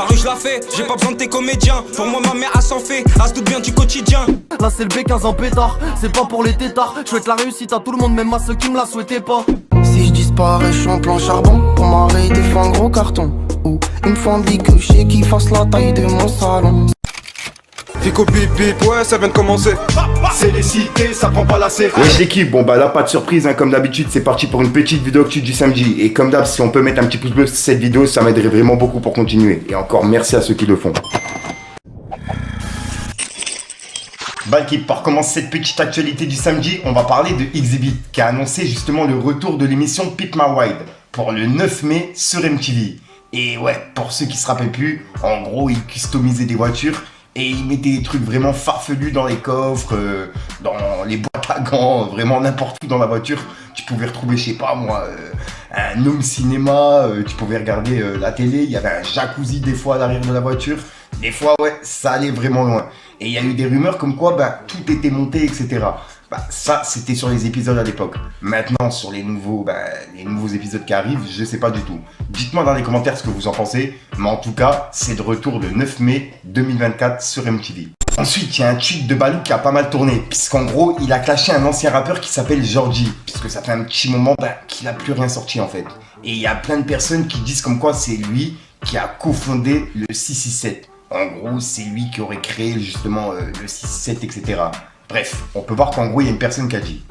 La rue je la fais, j'ai pas besoin de tes comédiens. Pour moi ma mère a s'en fait, elle se doute bien du quotidien. Là c'est le B15 en pétard, c'est pas pour les tétards. Je souhaite la réussite à tout le monde, même à ceux qui me la souhaitaient pas. Si je disparais, je suis en plan charbon. Pour m'arrêter, faut un gros carton. Ou une fendue que je sais qui fasse la taille de mon salon. Fico bip bip, ouais ça vient de commencer. C'est les cités, ça prend pas la série. Wesh l'équipe, bon bah là pas de surprise hein, comme d'habitude c'est parti pour une petite vidéo actu du samedi. Et comme d'hab, si on peut mettre un petit pouce bleu sur cette vidéo, ça m'aiderait vraiment beaucoup pour continuer. Et encore merci à ceux qui le font. Bah l'équipe, pour commencer cette petite actualité du samedi, on va parler de Xzibit qui a annoncé justement le retour de l'émission Pit My Ride pour le 9 mai sur MTV. Et ouais, pour ceux qui se rappellent plus, en gros il customisait des voitures et il mettait des trucs vraiment farfelus dans les coffres, dans les boîtes à gants, vraiment n'importe où dans la voiture. Tu pouvais retrouver, je sais pas moi, un home cinéma, tu pouvais regarder la télé, il y avait un jacuzzi des fois à l'arrière de la voiture. Des fois, ouais, ça allait vraiment loin. Et il y a eu des rumeurs comme quoi tout était monté, etc. Ça, c'était sur les épisodes à l'époque. Maintenant, sur les nouveaux épisodes qui arrivent, je sais pas du tout. Dites-moi dans les commentaires ce que vous en pensez. Mais en tout cas, c'est de retour le 9 mai 2024 sur MTV. Ensuite, il y a un tweet de Balou qui a pas mal tourné. Puisqu'en gros, il a clashé un ancien rappeur qui s'appelle Georgie. Puisque ça fait un petit moment qu'il a plus rien sorti en fait. Et il y a plein de personnes qui disent comme quoi c'est lui qui a cofondé le 667. En gros, c'est lui qui aurait créé justement le 667, etc. Bref, on peut voir qu'en gros, il y a une personne qui a dit: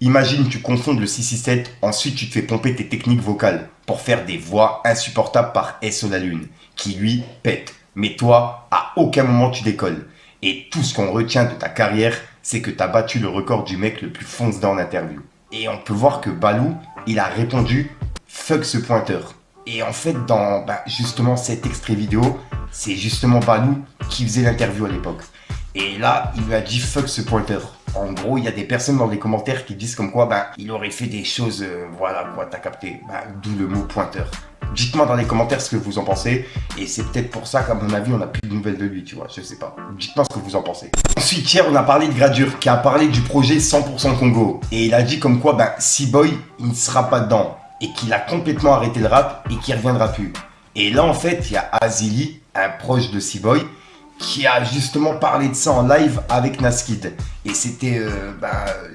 imagine, tu confondes le 667, ensuite tu te fais pomper tes techniques vocales pour faire des voix insupportables par S.O. la Lune, qui lui pète. Mais toi, à aucun moment tu décolles. Et tout ce qu'on retient de ta carrière, c'est que tu as battu le record du mec le plus fonce-dent en interview. Et on peut voir que Balou, il a répondu « fuck ce pointeur ». Et en fait, dans justement cet extrait vidéo, c'est justement Balou qui faisait l'interview à l'époque. Et là, il lui a dit fuck ce pointeur. En gros, il y a des personnes dans les commentaires qui disent comme quoi il aurait fait des choses, voilà quoi, t'as capté. D'où le mot pointeur. Dites-moi dans les commentaires ce que vous en pensez. Et c'est peut-être pour ça qu'à mon avis, on n'a plus de nouvelles de lui, tu vois, je sais pas. Dites-moi ce que vous en pensez. Ensuite, hier, on a parlé de Gradure, qui a parlé du projet 100% Congo. Et il a dit comme quoi, C-Boy, il ne sera pas dedans. Et qu'il a complètement arrêté le rap et qu'il reviendra plus. Et là, en fait, il y a Azili, un proche de C-Boy, qui a justement parlé de ça en live avec Naskid. Et c'était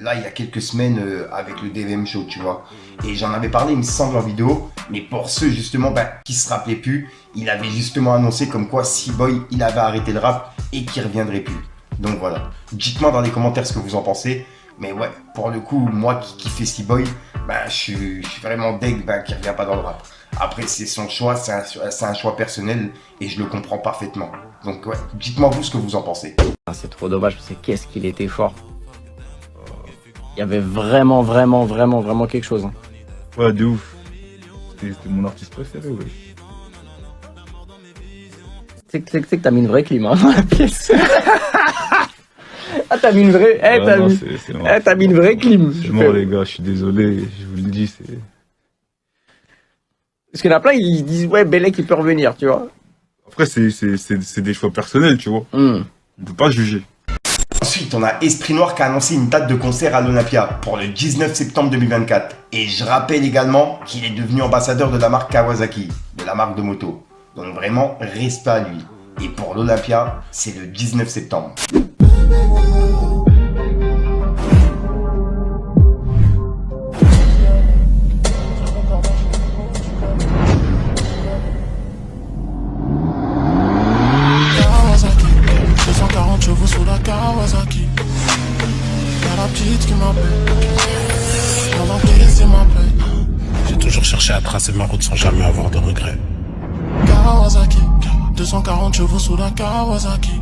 là il y a quelques semaines avec le DVM Show, tu vois. Et j'en avais parlé, il me semble, en vidéo. Mais pour ceux justement qui se rappelaient plus, il avait justement annoncé comme quoi C-Boy, il avait arrêté le rap et qu'il reviendrait plus. Donc voilà. Dites-moi dans les commentaires ce que vous en pensez. Mais ouais, pour le coup, moi qui kiffe C-Boy, je suis vraiment deg qu'il revient pas dans le rap. Après, c'est son choix, c'est un choix personnel et je le comprends parfaitement. Donc ouais, dites-moi vous ce que vous en pensez. C'est trop dommage parce que qu'est-ce qu'il était fort. Il y avait vraiment quelque chose. Hein. Ouais, de ouf. C'était mon artiste préféré, ouais. Tu sais que t'as mis une vraie clim dans la pièce. Ah, t'as mis une vraie... t'as mis une vraie clim. C'est mort les gars, je suis désolé, je vous le dis, c'est... Parce qu'il y en a plein, ils disent, ouais, Bellec, il peut revenir, tu vois. Après, c'est des choix personnels, tu vois. On peut pas juger. Ensuite, on a Esprit Noir qui a annoncé une date de concert à l'Olympia pour le 19 septembre 2024. Et je rappelle également qu'il est devenu ambassadeur de la marque Kawasaki, de la marque de moto. Donc vraiment, respect à lui. Et pour l'Olympia, c'est le 19 septembre. Chevaux sous la Kawasaki. Y'a la petite qui m'appelle. Y'a l'emprise qui m'appelle. J'ai toujours cherché à tracer ma route sans jamais avoir de regrets. Kawasaki. 240 chevaux sous la Kawasaki.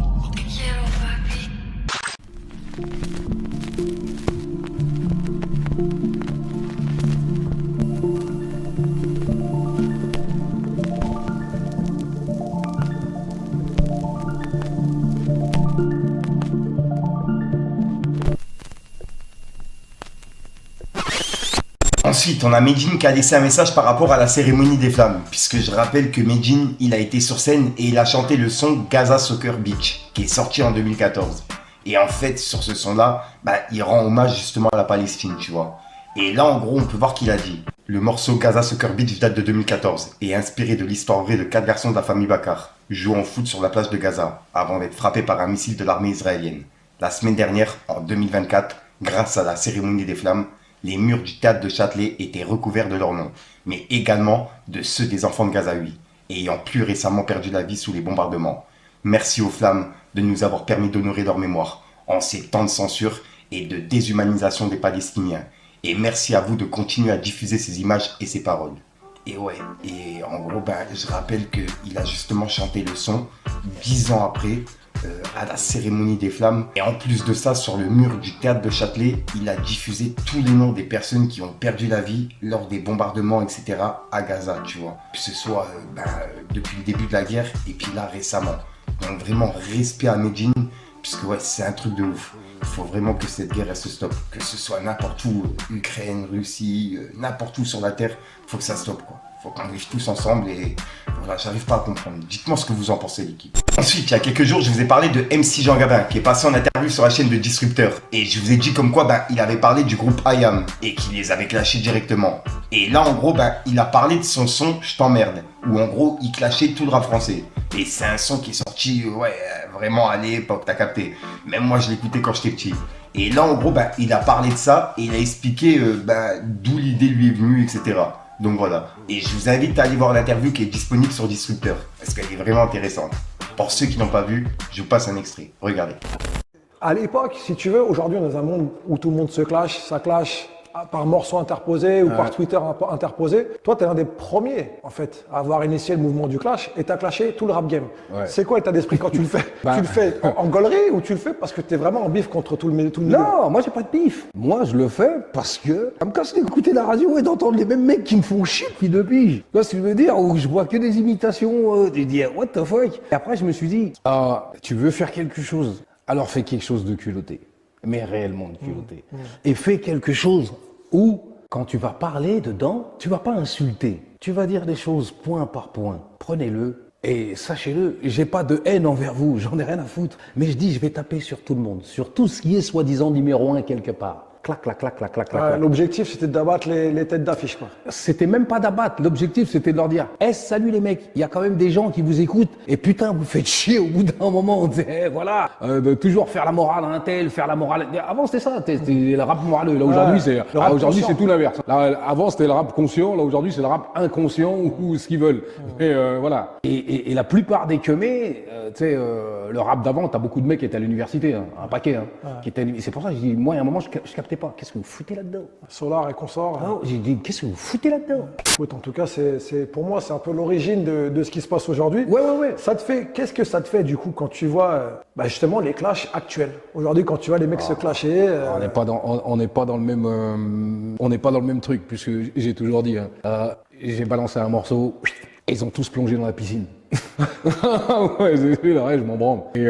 Ensuite, on a Medine qui a laissé un message par rapport à la cérémonie des flammes. Puisque je rappelle que Medine, il a été sur scène et il a chanté le son Gaza Soccer Beach, qui est sorti en 2014. Et en fait, sur ce son-là, il rend hommage justement à la Palestine, tu vois. Et là, en gros, on peut voir qu'il a dit: le morceau Gaza Soccer Beach date de 2014 et est inspiré de l'histoire vraie de 4 garçons de la famille Bakar. jouant au foot sur la plage de Gaza avant d'être frappés par un missile de l'armée israélienne. La semaine dernière, en 2024, grâce à la cérémonie des flammes, les murs du théâtre de Châtelet étaient recouverts de leurs noms, mais également de ceux des enfants de Gazaoui, ayant plus récemment perdu la vie sous les bombardements. Merci aux flammes de nous avoir permis d'honorer leur mémoire en ces temps de censure et de déshumanisation des Palestiniens. Et merci à vous de continuer à diffuser ces images et ces paroles. Et ouais, et en gros, je rappelle qu'il a justement chanté le son 10 ans après, à la cérémonie des flammes. Et en plus de ça, sur le mur du théâtre de Châtelet, il a diffusé tous les noms des personnes qui ont perdu la vie lors des bombardements, etc. à Gaza, tu vois. Que ce soit depuis le début de la guerre et puis là récemment. Donc vraiment, respect à Medine, puisque ouais, c'est un truc de ouf. Il faut vraiment que cette guerre elle se stoppe. Que ce soit n'importe où, Ukraine, Russie, n'importe où sur la terre, il faut que ça stoppe, quoi. Faut qu'on vive tous ensemble et voilà, j'arrive pas à comprendre. Dites-moi ce que vous en pensez, l'équipe. Ensuite, il y a quelques jours, je vous ai parlé de MC Jean Gabin qui est passé en interview sur la chaîne de Disrupteur. Et je vous ai dit comme quoi il avait parlé du groupe IAM et qu'il les avait clashés directement. Et là, en gros, il a parlé de son son Je t'emmerde, où en gros, il clashait tout le rap français. Et c'est un son qui est sorti, vraiment à l'époque, t'as capté. Même moi, je l'écoutais quand j'étais petit. Et là, en gros, il a parlé de ça et il a expliqué d'où l'idée lui est venue, etc. Donc voilà. Et je vous invite à aller voir l'interview qui est disponible sur Disrupteur, parce qu'elle est vraiment intéressante. Pour ceux qui n'ont pas vu, je vous passe un extrait. Regardez. À l'époque, si tu veux, aujourd'hui, on est dans un monde où tout le monde se clash, ça clash par morceaux interposés ou par Twitter interposé. Toi, tu es un des premiers, en fait, à avoir initié le mouvement du clash et tu as clashé tout le rap game. Ouais. C'est quoi l'état d'esprit quand tu le fais? Tu le fais en gaulerie ou tu le fais parce que tu es vraiment en bif contre tout le milieu? Non, moi, j'ai pas de bif. Moi, je le fais parce que ça me casse d'écouter la radio et d'entendre les mêmes mecs qui me font chier depuis 2 piges. Tu vois ce que je veux dire? Où je vois que des imitations, de dire what the fuck. Et après, je me suis dit, tu veux faire quelque chose, alors fais quelque chose de culotté. Mais réellement de culotté. Et fais quelque chose où, quand tu vas parler dedans, tu vas pas insulter. Tu vas dire des choses point par point. Prenez-le et sachez-le, j'ai pas de haine envers vous, j'en ai rien à foutre. Mais je dis, je vais taper sur tout le monde, sur tout ce qui est soi-disant numéro 1 quelque part. Clac, clac, clac, clac, clac, clac. L'objectif, c'était d'abattre les têtes d'affiche, quoi. C'était même pas d'abattre. L'objectif, c'était de leur dire, salut les mecs, il y a quand même des gens qui vous écoutent. Et putain, vous faites chier au bout d'un moment. Voilà, de toujours faire la morale à un tel, faire la morale. Avant, c'était ça, c'était le rap moraleux. Là, aujourd'hui, c'est tout l'inverse. Là, avant, c'était le rap conscient. Là, aujourd'hui, c'est le rap inconscient ou ce qu'ils veulent. Et voilà. Et la plupart des queumés, le rap d'avant, t'as beaucoup de mecs qui étaient à l'université, hein, un paquet, hein, qui étaient. C'est pour ça que je dis, moi, à un moment, je captais pas. Qu'est-ce que vous foutez là-dedans? Solar et consorts. Non, j'ai dit, qu'est-ce que vous foutez là-dedans? Écoute, en tout cas, pour moi, c'est un peu l'origine de ce qui se passe aujourd'hui. Ouais. Qu'est-ce que ça te fait, du coup, quand tu vois, justement, les clashs actuels? Aujourd'hui, quand tu vois les mecs se clasher. On n'est pas dans le même truc, puisque j'ai toujours dit, j'ai balancé un morceau, et ils ont tous plongé dans la piscine. Ouais, je m'en branle. Et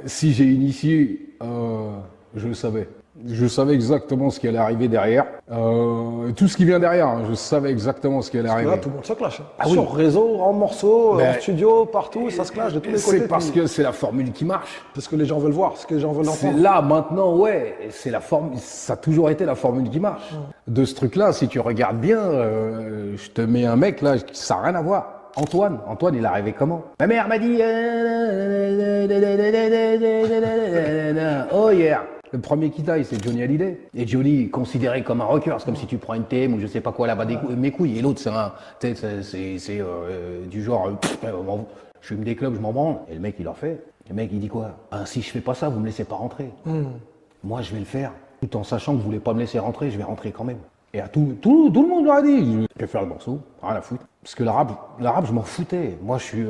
si j'ai initié, je le savais. Je savais exactement ce qui allait arriver derrière. Tout ce qui vient derrière, je savais exactement ce qui allait arriver. Là, tout le monde se clash. Sur réseau, en morceaux, en studio, partout, ça se clash de tous les côtés. C'est parce que c'est la formule qui marche. C'est ce que les gens veulent voir, ce que les gens veulent entendre. Là, maintenant, c'est la formule. Ça a toujours été la formule qui marche. De ce truc-là, si tu regardes bien, je te mets un mec là, ça n'a rien à voir. Antoine, il est arrivé comment? Ma mère m'a dit oh yeah. Le premier qui taille, c'est Johnny Hallyday. Et Johnny, considéré comme un rocker, c'est comme si tu prends une TM ou je sais pas quoi là-bas mes couilles. Et l'autre, c'est du genre, je fume des clubs, je m'en branle. Et le mec, il leur fait. Le mec, il dit quoi? Si je fais pas ça, vous me laissez pas rentrer. Moi, je vais le faire. Tout en sachant que vous voulez pas me laisser rentrer, je vais rentrer quand même. Et à tout le monde leur a dit, je vais faire le morceau, rien à foutre. Parce que l'arabe, je m'en foutais. Moi, je suis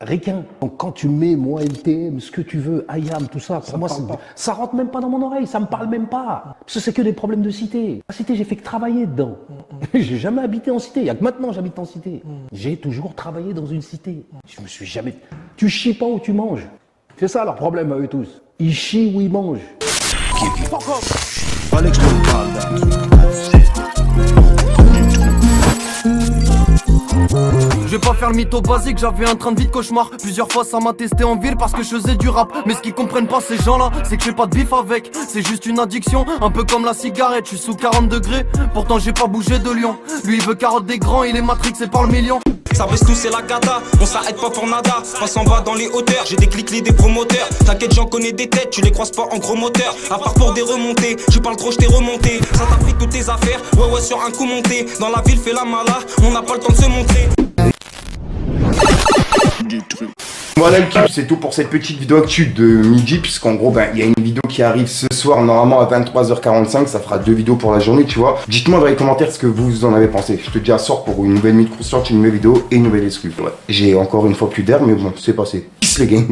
ricain. Donc quand tu mets, moi, LTM, ce que tu veux, IAM, tout ça, pour moi, ça rentre même pas dans mon oreille, ça me parle même pas. Parce que c'est que des problèmes de cité. La cité, j'ai fait que travailler dedans. J'ai jamais habité en cité. Il y a que maintenant j'habite en cité. J'ai toujours travaillé dans une cité. Je me suis jamais... Tu chies pas où tu manges. C'est ça leur problème à eux tous. Ils chient où ils mangent. Alex Goldman. Je vais pas faire le mytho basique, j'avais un train de vie de cauchemar. Plusieurs fois ça m'a testé en ville parce que je faisais du rap. Mais ce qu'ils comprennent pas ces gens là, c'est que j'ai pas de bif avec. C'est juste une addiction, un peu comme la cigarette. Je suis sous 40 degrés, pourtant j'ai pas bougé de Lyon. Lui il veut carotte des grands, il est matrixé par le million. Ça baisse tout, c'est la cata, on s'arrête pas pour nada. Passe en bas dans les hauteurs, j'ai des clics des promoteurs. T'inquiète, j'en connais des têtes, tu les croises pas en gros moteur. À part pour des remontées, tu parles trop, j't'ai remonté. Ça t'a pris toutes tes affaires, ouais sur un coup monté. Dans la ville, fais la mala, on n'a pas le temps de se montrer. Voilà l'équipe, c'est tout pour cette petite vidéo actu de midi, puisqu'en gros, il y a une vidéo qui arrive ce soir, normalement à 23h45, ça fera 2 vidéos pour la journée, tu vois. Dites-moi dans les commentaires ce que vous en avez pensé. Je te dis à sort pour une nouvelle micro-sorte, une nouvelle vidéo et une nouvelle excuse. Ouais. J'ai encore une fois plus d'air, mais bon, c'est passé. Peace les gang.